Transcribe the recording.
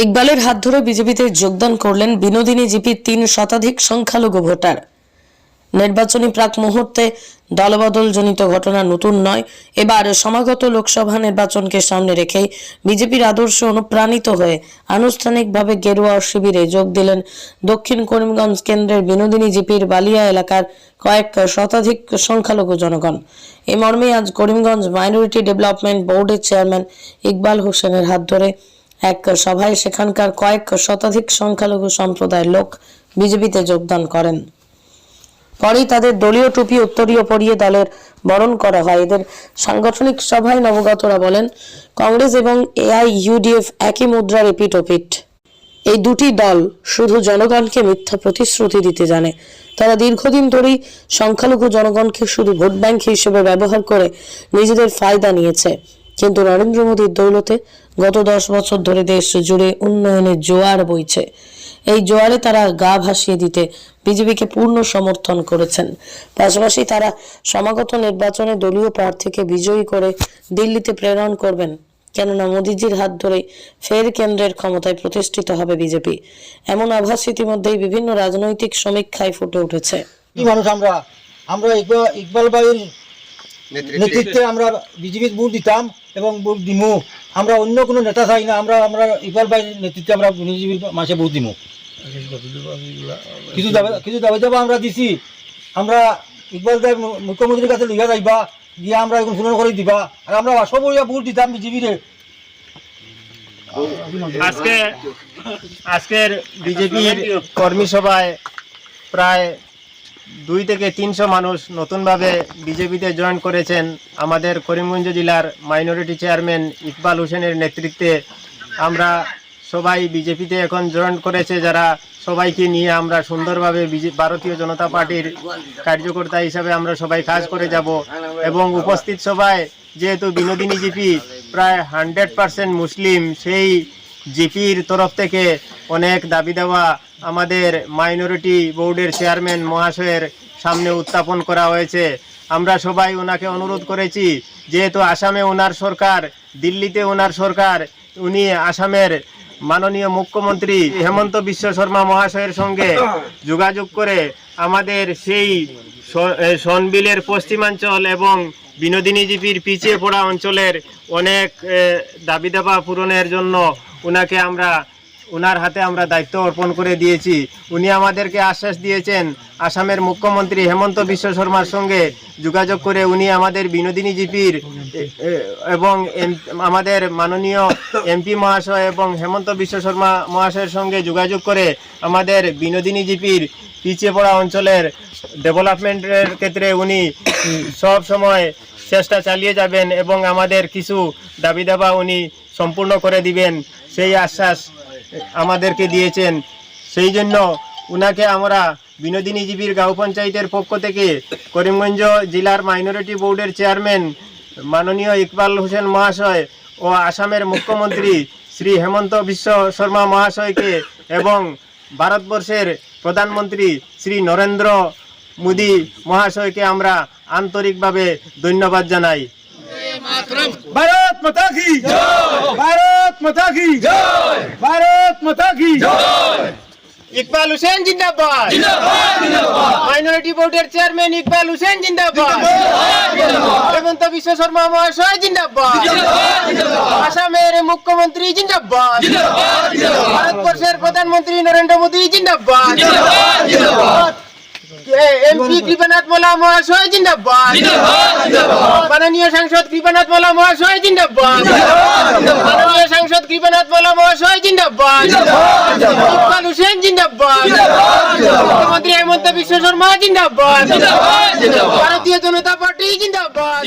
ইকবালের হাত ধরে বিজেপিতে যোগদান করলেন বিনোদিনী জিপির 3 শতাধিক সংখ্যালঘু ভোটার। নির্বাচনী প্রাক মুহূর্তে দলবদলজনিত ঘটনা নতুন নয়। এবার সমাগত লোকসভা নির্বাচনকে সামনে রেখেই বিজেপির আদর্শে অনুপ্রাণিত হয়ে আনুষ্ঠানিকভাবে গেরুয়া শিবিরে যোগ দিলেন দক্ষিণ করিমগঞ্জ কেন্দ্রের বিনোদিনী জিপির বালিয়া এলাকার কয়েক শতাধিক সংখ্যালঘু জনগণ। এই মর্মে আজ করিমগঞ্জ মাইনরিটি ডেভেলপমেন্ট বোর্ডের চেয়ারম্যান ইকবাল হোসেনের হাত ধরে এক সভায় সেখানকার কয়েক শতাধিক সংখ্যালঘু সম্প্রদায়ের লোক বিজেপিতে যোগদান করেন। পরেই তাদের দলীয় টুপি উত্তরীয় পরিয়ে দলের বরণ করা হয়। এদের সাংগঠনিক সভায় নবগতরা বলেন, কংগ্রেস এবং এআইইউডিএফ একই মুদ্রার এপিঠ ওপিঠ। এই দুটি দল শুধু জনগণকে মিথ্যা প্রতিশ্রুতি দিতে জানে। তারা দীর্ঘদিন ধরেই সংখ্যালঘু জনগণকে শুধু ভোট ব্যাংক হিসেবে ব্যবহার করে নিজেদের ফায়দা নিয়েছে। কিন্তু নরেন্দ্র মোদীর দৌলতে গত 10 বছর ধরে দেশ জুড়ে উন্নয়নের জোয়ার বইছে। এই জোয়ারে তারা গা ভাসিয়ে দিতে বিজেপিকে পূর্ণ সমর্থন করেছেন। পাশাপাশি তারা সমাগত নির্বাচনে দলীয় প্রার্থীকে বিজয়ী করে দিল্লিতে প্রেরণ করবেন, কেননা মোদীজির হাত ধরে ফের কেন্দ্রের ক্ষমতায় প্রতিষ্ঠিত হবে বিজেপি। এমন আভাস ইতিমধ্যেই বিভিন্ন রাজনৈতিক সমীক্ষায় ফুটে উঠেছে। মানুষ আমরা ইকবাল ভাইয়ের নেতৃত্বে আমরা বিজেপির ভোট দিতাম এবং ভোট দিমু। আমরা অন্য কোনো নেতা চাই না। আমরা ইকবাল ভাইয়ের নেতৃত্বে আমরা বিজেপির মাসে ভোট দিমু। কিছু দাবি দাবা আমরা দিছি। আমরা ইকবাল ভাই মুখ্যমন্ত্রীর কাছে লিখা যাইবা, গিয়ে আমরা এখন শুনানি করে দিবা, আর আমরা সবরিয়া ভোট দিতাম বিজেপির। আজকের বিজেপির কর্মী সভায় প্রায় 2 থেকে 300 মানুষ নতুনভাবে বিজেপিতে জয়েন করেছেন। আমাদের করিমগঞ্জ জেলার মাইনরিটি চেয়ারম্যান ইকবাল হোসেনের নেতৃত্বে আমরা সবাই বিজেপিতে এখন জয়েন করেছে। যারা সবাইকে নিয়ে আমরা সুন্দরভাবে ভারতীয় জনতা পার্টির কার্যকর্তা হিসাবে আমরা সবাই কাজ করে যাব। এবং উপস্থিত সভায় যেহেতু বিনোদিনী জিপি প্রায় 100% মুসলিম, সেই জিপির তরফ থেকে অনেক দাবি দেওয়া আমাদের মাইনরিটি বোর্ডের চেয়ারম্যান মহাশয়ের সামনে উত্থাপন করা হয়েছে। আমরা সবাই ওনাকে অনুরোধ করেছি, যেহেতু আসামে ওনার সরকার, দিল্লিতে ওনার সরকার, উনি আসামের মাননীয় মুখ্যমন্ত্রী হেমন্ত বিশ্ব শর্মা মহাশয়ের সঙ্গে যোগাযোগ করে আমাদের সেই সনবিলের পশ্চিমাঞ্চল এবং বিনোদিনী জিপির পিছিয়ে পড়া অঞ্চলের অনেক দাবি দাবা পূরণের জন্য ওনাকে ওনার হাতে আমরা দায়িত্ব অর্পণ করে দিয়েছি। উনি আমাদেরকে আশ্বাস দিয়েছেন আসামের মুখ্যমন্ত্রী হেমন্ত বিশ্ব শর্মার সঙ্গে যোগাযোগ করে উনি আমাদের বিনোদিনী জিপির এবং আমাদের মাননীয় এমপি মহাশয় এবং হেমন্ত বিশ্ব শর্মা মহাশয়ের সঙ্গে যোগাযোগ করে আমাদের বিনোদিনী জিপির পিছিয়ে পড়া অঞ্চলের ডেভেলপমেন্টের ক্ষেত্রে উনি সব সময় চেষ্টা চালিয়ে যাবেন এবং আমাদের কিছু দাবি দাবা উনি সম্পূর্ণ করে দিবেন, সেই আশ্বাস আমাদেরকে দিয়েছেন। সেই জন্য উনাকে আমরা বিনোদিনী জিপির গাঁও পঞ্চায়েতের পক্ষ থেকে করিমগঞ্জ জেলার মাইনরিটি বোর্ডের চেয়ারম্যান মাননীয় ইকবাল হোসেন মহাশয় ও আসামের মুখ্যমন্ত্রী শ্রী হেমন্ত বিশ্ব শর্মা মহাশয়কে এবং ভারতবর্ষের প্রধানমন্ত্রী শ্রী নরেন্দ্র মোদী মহাশয়কে আমরা আন্তরিকভাবে ধন্যবাদ জানাই। ভারত মাতা কি জয়! ভারত মাতা কি জয়! ভারত মাতা কি জয়! ইকবাল হোসেন জিন্দাবাদ! জিন্দাবাদ জিন্দাবাদ! মাইনরিটি বোর্ডের চেয়ারম্যান ইকবাল হোসেন জিন্দাবাদ! হেমন্ত বিশ্ব শর্মা মহাশয় জিন্দাবাদ! আসামের মুখ্যমন্ত্রী জিন্দাবাদ! ভারতবর্ষের প্রধানমন্ত্রী নরেন্দ্র মোদী জিন্দাবাদ! এমপি কৃপানাথ মোলা মহাশয় জিন্দাবাদ! মাননীয় সাংসদ কৃপানাথ মোলা মহাশয় জিন্দাবাদ! মাননীয় সাংসদ কৃপানাথ মোলা মহাশয় জিন্দাবাদ! ইকবাল হোসেন জিন্দাবাদ! মুখ্যমন্ত্রী হেমন্ত বিশ্ব শর্মা জিন্দাবাদ! ভারতীয় জনতা পার্টি জিন্দাবাদ!